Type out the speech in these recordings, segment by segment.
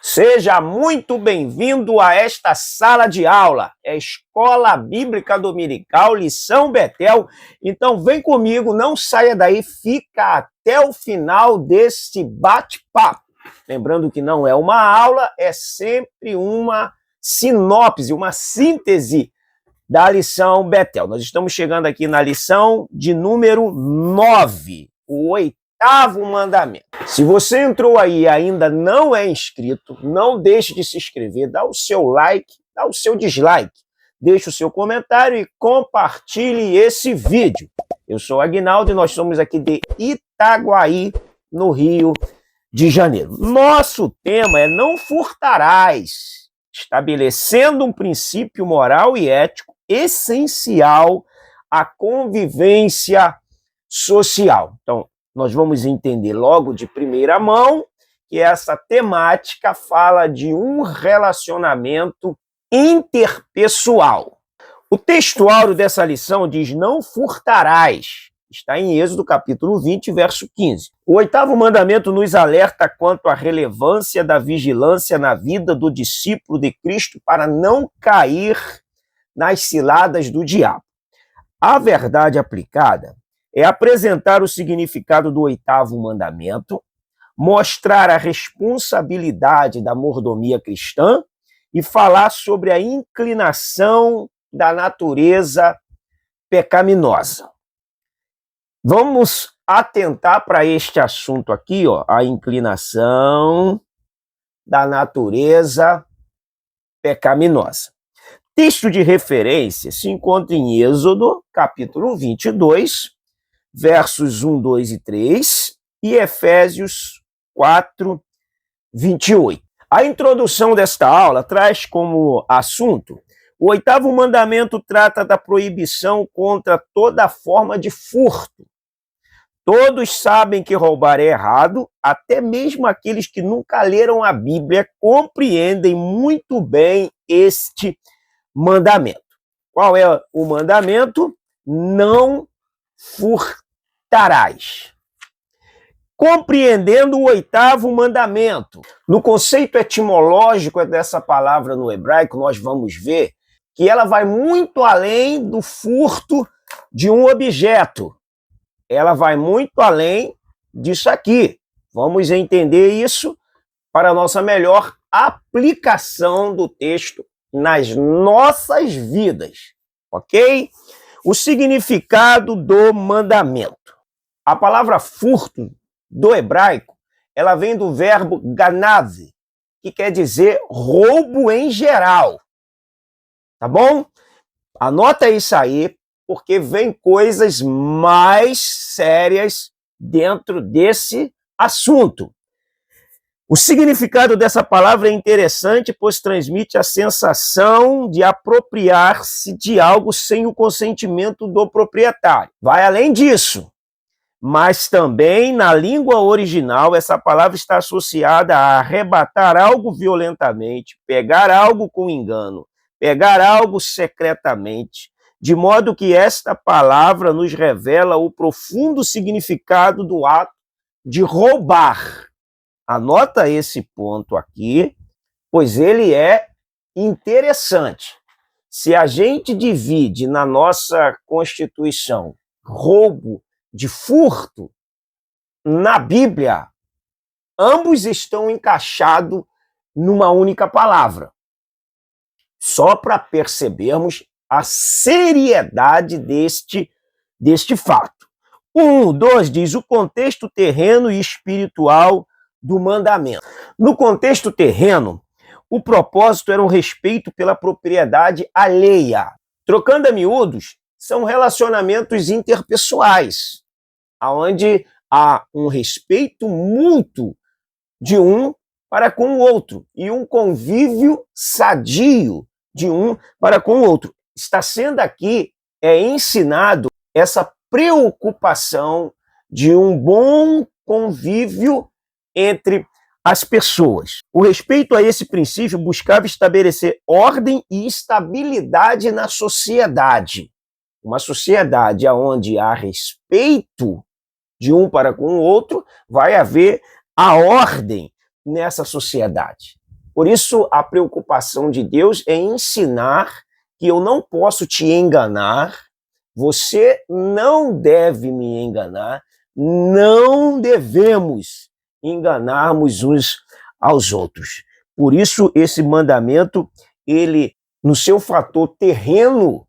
Seja muito bem-vindo a esta sala de aula. É Escola Bíblica Dominical, Lição Betel. Então vem comigo, não saia daí, fica até o final desse bate-papo. Lembrando que não é uma aula, é sempre uma sinopse, uma síntese da lição Betel. Nós estamos chegando aqui na lição de número 9, o oitavo mandamento. Se você entrou aí e ainda não é inscrito, não deixe de se inscrever, dá o seu like, dá o seu dislike, deixe o seu comentário e compartilhe esse vídeo. Eu sou Aguinaldo e nós somos aqui de Itaguaí, no Rio de Janeiro. Nosso tema é não furtarás, estabelecendo um princípio moral e ético essencial à convivência social. Então, nós vamos entender logo de primeira mão que essa temática fala de um relacionamento interpessoal. O textuário dessa lição diz: não furtarás. Está em Êxodo capítulo 20, verso 15. O oitavo mandamento nos alerta quanto à relevância da vigilância na vida do discípulo de Cristo para não cair nas ciladas do diabo. A verdade aplicada é apresentar o significado do oitavo mandamento, mostrar a responsabilidade da mordomia cristã e falar sobre a inclinação da natureza pecaminosa. Vamos atentar para este assunto aqui, a inclinação da natureza pecaminosa. Texto de referência se encontra em Êxodo, capítulo 22, versos 1, 2 e 3, e Efésios 4, 28. A introdução desta aula traz como assunto: o oitavo mandamento trata da proibição contra toda forma de furto. Todos sabem que roubar é errado, até mesmo aqueles que nunca leram a Bíblia compreendem muito bem este mandamento. Qual é o mandamento? Não furtarás. Compreendendo o oitavo mandamento. No conceito etimológico dessa palavra no hebraico, nós vamos ver que ela vai muito além do furto de um objeto. Ela vai muito além disso aqui. Vamos entender isso para a nossa melhor aplicação do texto nas nossas vidas, ok? O significado do mandamento. A palavra furto do hebraico, ela vem do verbo ganav, que quer dizer roubo em geral. Tá bom? Anota isso aí, porque vem coisas mais sérias dentro desse assunto. O significado dessa palavra é interessante, pois transmite a sensação de apropriar-se de algo sem o consentimento do proprietário. Vai além disso, mas também na língua original essa palavra está associada a arrebatar algo violentamente, pegar algo com engano, pegar algo secretamente, de modo que esta palavra nos revela o profundo significado do ato de roubar. Anota esse ponto aqui, pois ele é interessante. Se a gente divide na nossa Constituição roubo de furto, na Bíblia, ambos estão encaixados numa única palavra. Só para percebermos a seriedade deste fato. 1, 2 diz o contexto terreno e espiritual do mandamento. No contexto terreno, o propósito era um respeito pela propriedade alheia. Trocando a miúdos, são relacionamentos interpessoais, onde há um respeito mútuo de um para com o outro e um convívio sadio de um para com o outro. Está sendo aqui ensinado essa preocupação de um bom convívio entre as pessoas. O respeito a esse princípio buscava estabelecer ordem e estabilidade na sociedade. Uma sociedade onde há respeito de um para com o outro, vai haver a ordem nessa sociedade. Por isso, a preocupação de Deus é ensinar que eu não posso te enganar, você não deve me enganar, não devemos enganarmos uns aos outros. Por isso, esse mandamento, ele, no seu fator terreno,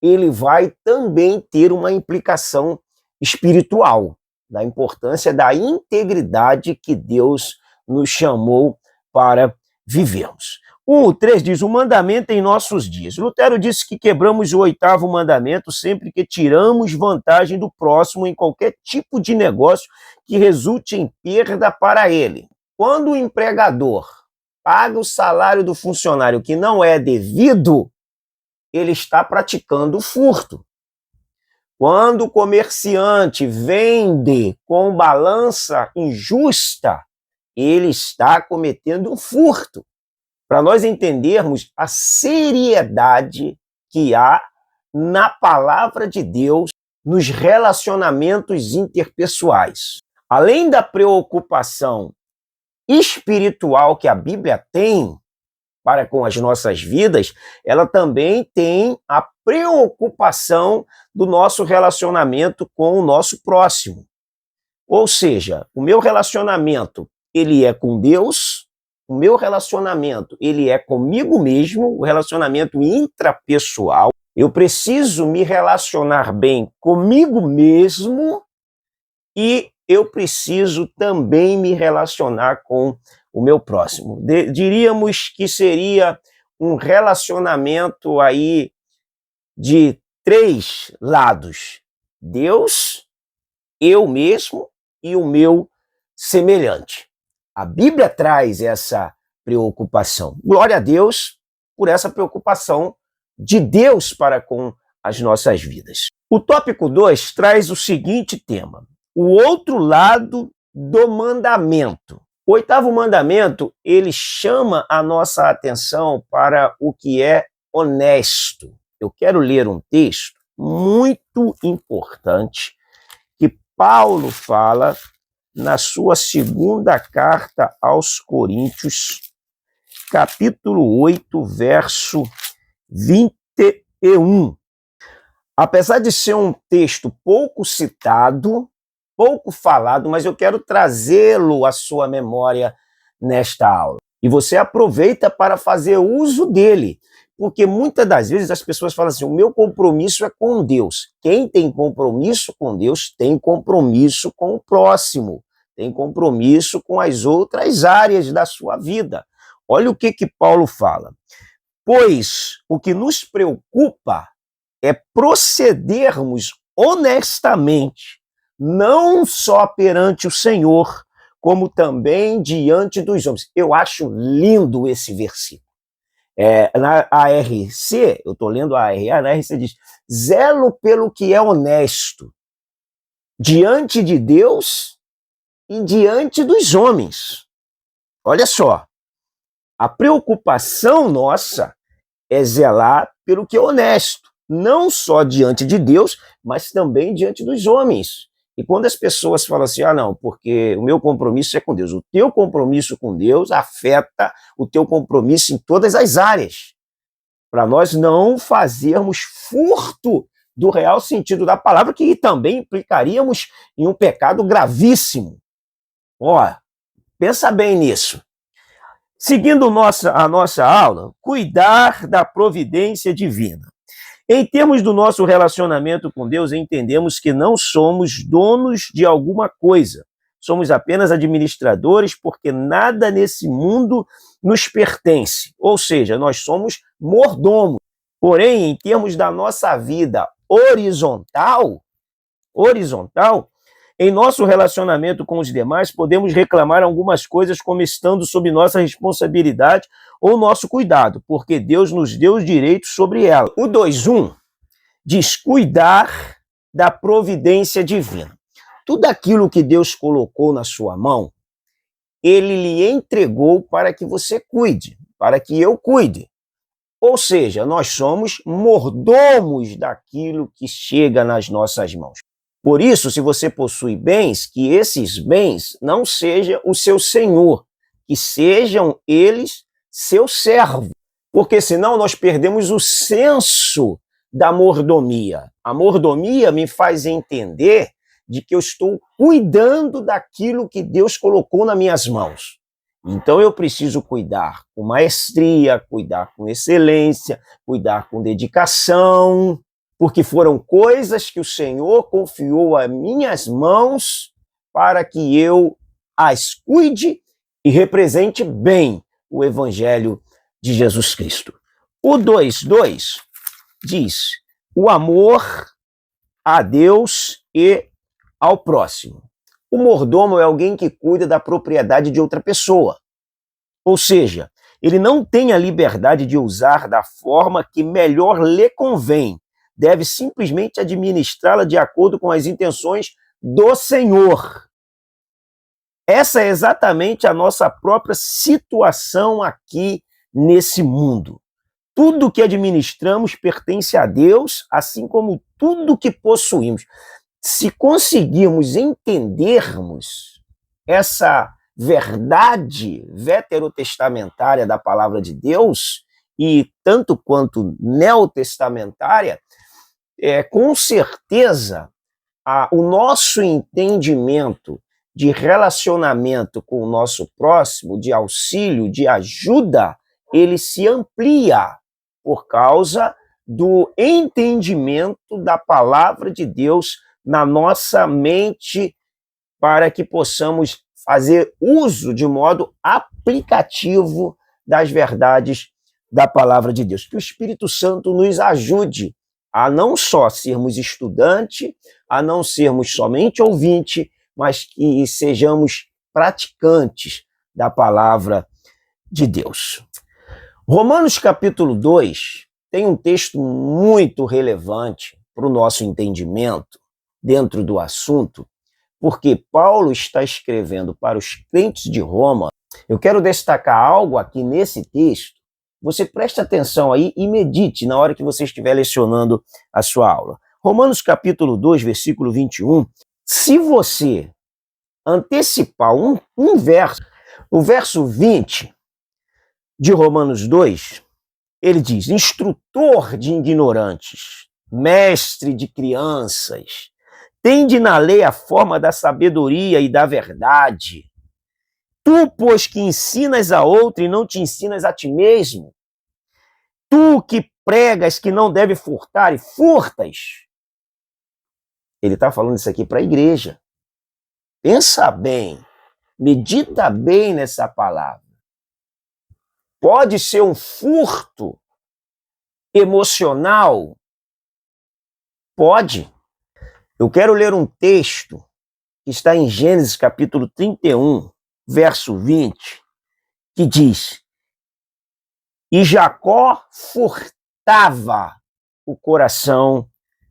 ele vai também ter uma implicação espiritual, da importância da integridade que Deus nos chamou para vivermos. O 3 diz, o mandamento em nossos dias. Lutero disse que quebramos o 8º mandamento sempre que tiramos vantagem do próximo em qualquer tipo de negócio que resulte em perda para ele. Quando o empregador paga o salário do funcionário que não é devido, ele está praticando furto. Quando o comerciante vende com balança injusta, ele está cometendo um furto. Para nós entendermos a seriedade que há na palavra de Deus nos relacionamentos interpessoais. Além da preocupação espiritual que a Bíblia tem para com as nossas vidas, ela também tem a preocupação do nosso relacionamento com o nosso próximo. Ou seja, o meu relacionamento, ele é com Deus, o meu relacionamento, ele é comigo mesmo, o relacionamento intrapessoal. Eu preciso me relacionar bem comigo mesmo e eu preciso também me relacionar com o meu próximo. Diríamos que seria um relacionamento aí de 3 lados: Deus, eu mesmo e o meu semelhante. A Bíblia traz essa preocupação. Glória a Deus por essa preocupação de Deus para com as nossas vidas. O tópico 2 traz o seguinte tema: o outro lado do mandamento. O 8º mandamento, ele chama a nossa atenção para o que é honesto. Eu quero ler um texto muito importante que Paulo fala na sua 2ª carta aos Coríntios, capítulo 8, verso 21. Apesar de ser um texto pouco citado, pouco falado, mas eu quero trazê-lo à sua memória nesta aula. E você aproveita para fazer uso dele, porque muitas das vezes as pessoas falam assim, o meu compromisso é com Deus. Quem tem compromisso com Deus tem compromisso com o próximo, tem compromisso com as outras áreas da sua vida. Olha o que Paulo fala. Pois o que nos preocupa é procedermos honestamente, não só perante o Senhor, como também diante dos homens. Eu acho lindo esse versículo. Na ARC, eu estou lendo a ARA, na ARC diz, zelo pelo que é honesto, diante de Deus e diante dos homens. Olha só, a preocupação nossa é zelar pelo que é honesto, não só diante de Deus, mas também diante dos homens. E quando as pessoas falam assim, não, porque o meu compromisso é com Deus. O teu compromisso com Deus afeta o teu compromisso em todas as áreas. Para nós não fazermos furto do real sentido da palavra, que também implicaríamos em um pecado gravíssimo. Pensa bem nisso. Seguindo a nossa aula, cuidar da providência divina. Em termos do nosso relacionamento com Deus, entendemos que não somos donos de alguma coisa. Somos apenas administradores, porque nada nesse mundo nos pertence. Ou seja, nós somos mordomos. Porém, em termos da nossa vida horizontal, em nosso relacionamento com os demais, podemos reclamar algumas coisas como estando sob nossa responsabilidade ou nosso cuidado, porque Deus nos deu os direitos sobre ela. O 2:1 diz cuidar da providência divina. Tudo aquilo que Deus colocou na sua mão, Ele lhe entregou para que você cuide, para que eu cuide. Ou seja, nós somos mordomos daquilo que chega nas nossas mãos. Por isso, se você possui bens, que esses bens não sejam o seu senhor. que sejam eles seus servos, porque senão nós perdemos o senso da mordomia. A mordomia me faz entender de que eu estou cuidando daquilo que Deus colocou nas minhas mãos. Então eu preciso cuidar com maestria, cuidar com excelência, cuidar com dedicação, porque foram coisas que o Senhor confiou a minhas mãos para que eu as cuide e represente bem o Evangelho de Jesus Cristo. O 2:2 diz: o amor a Deus e ao próximo. O mordomo é alguém que cuida da propriedade de outra pessoa. Ou seja, ele não tem a liberdade de usar da forma que melhor lhe convém. Deve simplesmente administrá-la de acordo com as intenções do Senhor. Essa é exatamente a nossa própria situação aqui nesse mundo. Tudo que administramos pertence a Deus, assim como tudo que possuímos. Se conseguirmos entendermos essa verdade veterotestamentária da palavra de Deus, e tanto quanto neotestamentária, com certeza o nosso entendimento de relacionamento com o nosso próximo, de auxílio, de ajuda, ele se amplia por causa do entendimento da palavra de Deus na nossa mente, para que possamos fazer uso de modo aplicativo das verdades da palavra de Deus. Que o Espírito Santo nos ajude a não só sermos estudante, a não sermos somente ouvinte, mas que sejamos praticantes da palavra de Deus. Romanos capítulo 2 tem um texto muito relevante para o nosso entendimento dentro do assunto, porque Paulo está escrevendo para os crentes de Roma. Eu quero destacar algo aqui nesse texto. Você preste atenção aí e medite na hora que você estiver lecionando a sua aula. Romanos capítulo 2, versículo 21. Se você antecipar um verso, o verso 20 de Romanos 2, ele diz: instrutor de ignorantes, mestre de crianças, tende na lei a forma da sabedoria e da verdade. Tu, pois, que ensinas a outro e não te ensinas a ti mesmo, tu que pregas que não deve furtar e furtas. Ele está falando isso aqui para a igreja. Pensa bem, medita bem nessa palavra. Pode ser um furto emocional? Pode. Eu quero ler um texto que está em Gênesis capítulo 31, verso 20, que diz: e Jacó furtava o coração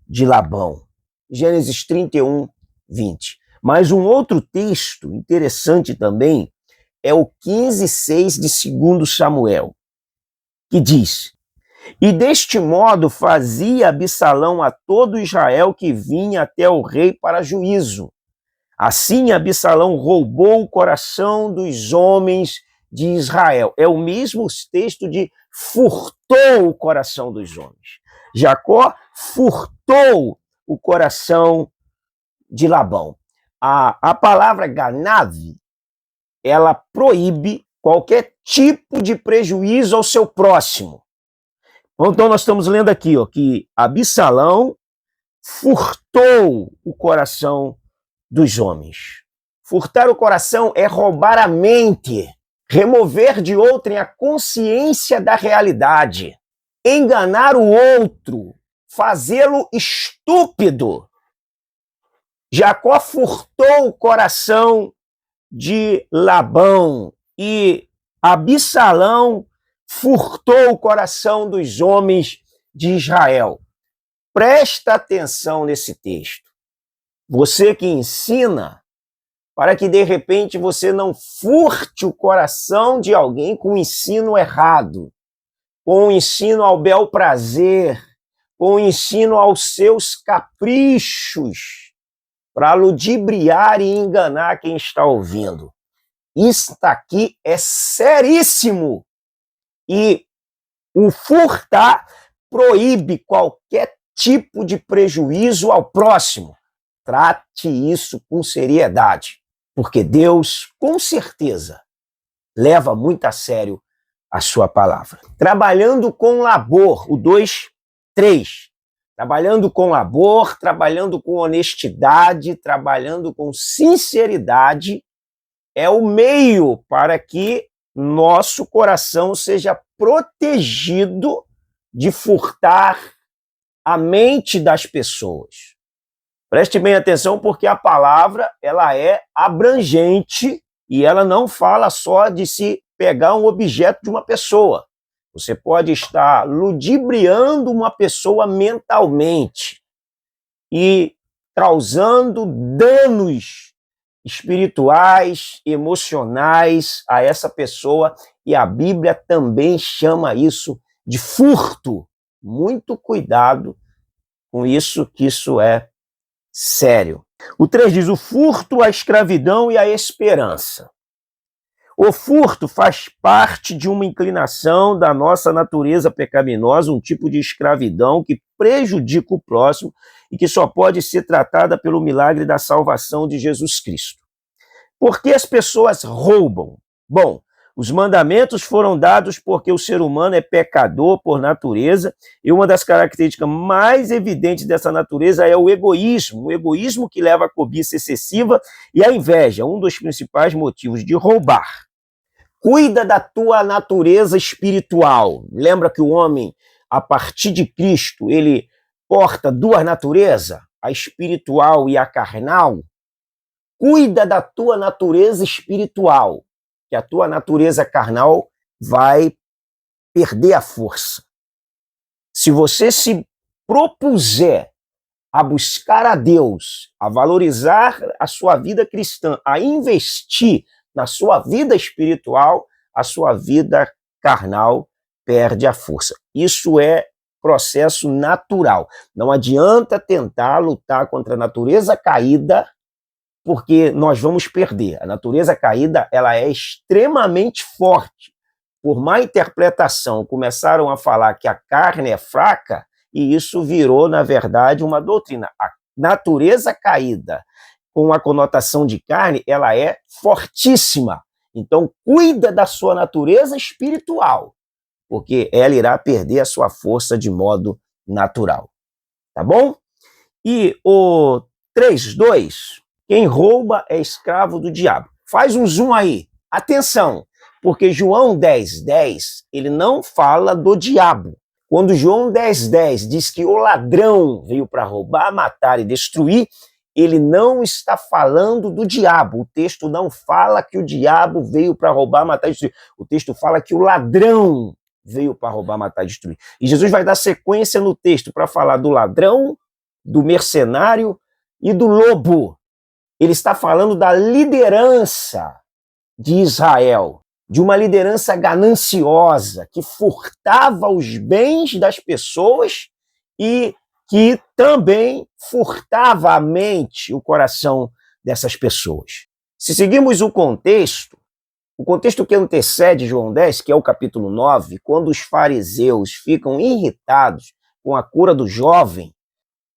de Labão. Gênesis 31, 20. Mas um outro texto interessante também é o 15:6 de 2 Samuel, que diz: e deste modo fazia Absalão a todo Israel que vinha até o rei para juízo. Assim Absalão roubou o coração dos homens de Israel. É o mesmo texto de furtou o coração dos homens. Jacó furtou o coração de Labão. A palavra ganave, ela proíbe qualquer tipo de prejuízo ao seu próximo. Então nós estamos lendo aqui, que Absalão furtou o coração dos homens. Furtar o coração é roubar a mente, remover de outrem a consciência da realidade, enganar o outro, fazê-lo estúpido. Jacó furtou o coração de Labão e Absalão furtou o coração dos homens de Israel. Presta atenção nesse texto. Você que ensina, para que de repente você não furte o coração de alguém com o ensino errado, com o ensino ao bel prazer, com o ensino aos seus caprichos, para ludibriar e enganar quem está ouvindo. Isso aqui é seríssimo. E o furtar proíbe qualquer tipo de prejuízo ao próximo. Trate isso com seriedade, porque Deus, com certeza, leva muito a sério a sua palavra. Trabalhando com labor, o 2:3. Trabalhando com labor, trabalhando com honestidade, trabalhando com sinceridade, é o meio para que nosso coração seja protegido de furtar a mente das pessoas. Preste bem atenção, porque a palavra ela é abrangente e ela não fala só de se pegar um objeto de uma pessoa. Você pode estar ludibriando uma pessoa mentalmente e causando danos espirituais, emocionais a essa pessoa, e a Bíblia também chama isso de furto. Muito cuidado com isso, que isso é sério. O 3 diz: o furto, a escravidão e a esperança. O furto faz parte de uma inclinação da nossa natureza pecaminosa, um tipo de escravidão que prejudica o próximo e que só pode ser tratada pelo milagre da salvação de Jesus Cristo. Por que as pessoas roubam? Bom, os mandamentos foram dados porque o ser humano é pecador por natureza, e uma das características mais evidentes dessa natureza é o egoísmo que leva à cobiça excessiva e à inveja, um dos principais motivos de roubar. Cuida da tua natureza espiritual. Lembra que o homem, a partir de Cristo, ele porta duas naturezas, a espiritual e a carnal? Cuida da tua natureza espiritual, que a tua natureza carnal vai perder a força. Se você se propuser a buscar a Deus, a valorizar a sua vida cristã, a investir na sua vida espiritual, a sua vida carnal perde a força. Isso é processo natural. Não adianta tentar lutar contra a natureza caída, porque nós vamos perder. A natureza caída, ela é extremamente forte. Por má interpretação, começaram a falar que a carne é fraca, e isso virou, na verdade, uma doutrina. A natureza caída, com a conotação de carne, ela é fortíssima. Então, cuida da sua natureza espiritual, porque ela irá perder a sua força de modo natural. Tá bom? E o 3:2, quem rouba é escravo do diabo. Faz um zoom aí. Atenção, porque João 10:10, ele não fala do diabo. Quando João 10:10 diz que o ladrão veio para roubar, matar e destruir, ele não está falando do diabo. O texto não fala que o diabo veio para roubar, matar e destruir. O texto fala que o ladrão veio para roubar, matar e destruir. E Jesus vai dar sequência no texto para falar do ladrão, do mercenário e do lobo. Ele está falando da liderança de Israel, de uma liderança gananciosa, que furtava os bens das pessoas e que também furtava a mente, o coração dessas pessoas. Se seguimos o contexto que antecede João 10, que é o capítulo 9, quando os fariseus ficam irritados com a cura do jovem,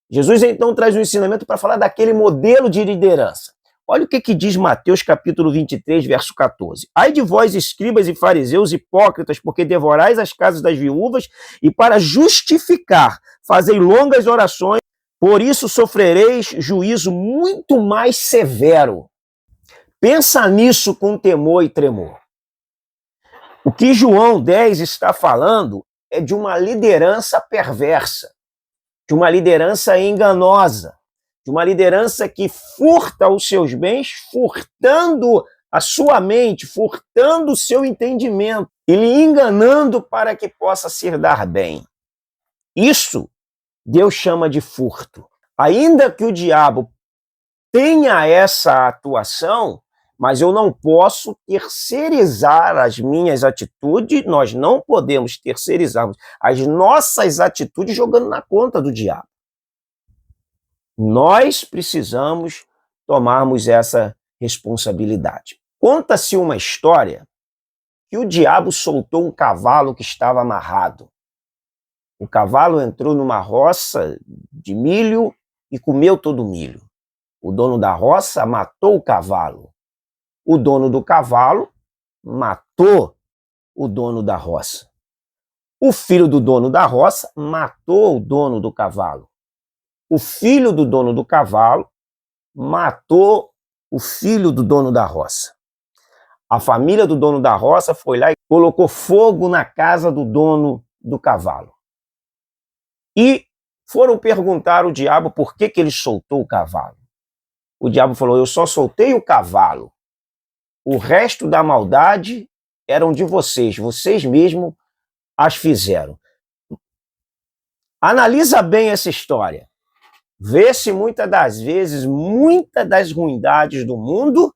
Jesus então traz um ensinamento para falar daquele modelo de liderança. Olha o que diz Mateus capítulo 23, verso 14. Ai de vós, escribas e fariseus hipócritas, porque devorais as casas das viúvas e para justificar fazei longas orações, por isso sofrereis juízo muito mais severo. Pensa nisso com temor e tremor. O que João 10 está falando é de uma liderança perversa, de uma liderança enganosa, de uma liderança que furta os seus bens, furtando a sua mente, furtando o seu entendimento, e lhe enganando para que possa se dar bem. Isso Deus chama de furto. Ainda que o diabo tenha essa atuação, mas eu não posso terceirizar as minhas atitudes, nós não podemos terceirizar as nossas atitudes jogando na conta do diabo. Nós precisamos tomarmos essa responsabilidade. Conta-se uma história que o diabo soltou um cavalo que estava amarrado. O cavalo entrou numa roça de milho e comeu todo o milho. O dono da roça matou o cavalo. O dono do cavalo matou o dono da roça. O filho do dono da roça matou o dono do cavalo. O filho do dono do cavalo matou o filho do dono da roça. A família do dono da roça foi lá e colocou fogo na casa do dono do cavalo. E foram perguntar ao diabo por que ele soltou o cavalo. O diabo falou: eu só soltei o cavalo. O resto da maldade eram de vocês. Vocês mesmos as fizeram. Analisa bem essa história. Vê se muitas das vezes, muitas das ruindades do mundo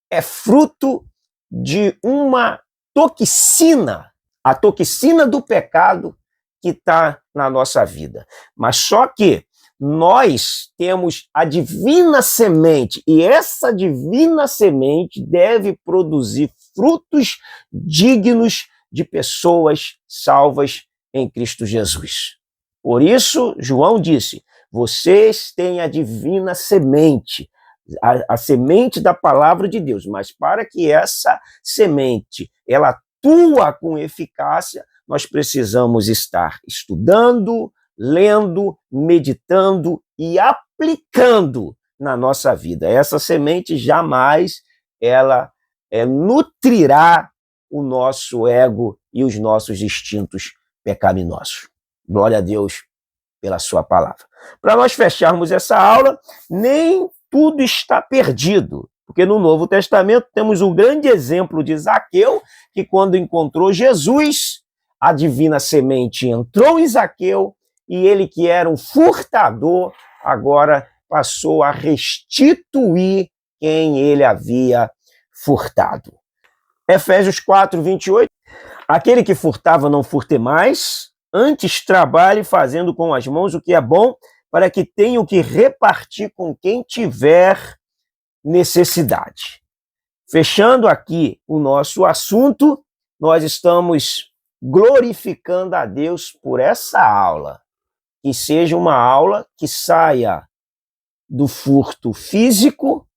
é fruto de uma toxina, a toxina do pecado que está na nossa vida. Mas só que nós temos a divina semente, e essa divina semente deve produzir frutos dignos de pessoas salvas em Cristo Jesus. Por isso, João disse: vocês têm a divina semente, a semente da palavra de Deus, mas para que essa semente ela atua com eficácia, nós precisamos estar estudando, lendo, meditando e aplicando na nossa vida. Essa semente jamais ela nutrirá o nosso ego e os nossos instintos pecaminosos. Glória a Deus pela sua palavra. Para nós fecharmos essa aula, nem tudo está perdido, porque no Novo Testamento temos um grande exemplo de Zaqueu, que quando encontrou Jesus, a divina semente entrou em Zaqueu, e ele que era um furtador, agora passou a restituir quem ele havia furtado. Efésios 4, 28, aquele que furtava não furte mais, antes trabalhe fazendo com as mãos o que é bom, para que tenha o que repartir com quem tiver necessidade. Fechando aqui o nosso assunto, nós estamos glorificando a Deus por essa aula. Que seja uma aula que saia do furto físico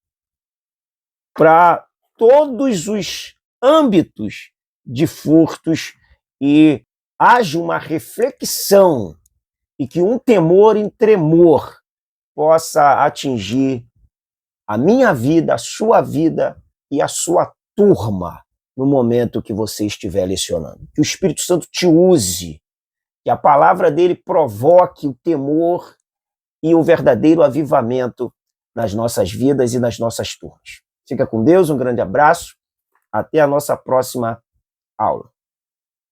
para todos os âmbitos de furtos e haja uma reflexão e que um temor em tremor possa atingir a minha vida, a sua vida e a sua turma no momento que você estiver lecionando. Que o Espírito Santo te use, que a palavra dele provoque o temor e o verdadeiro avivamento nas nossas vidas e nas nossas turmas. Fica com Deus, um grande abraço, até a nossa próxima aula.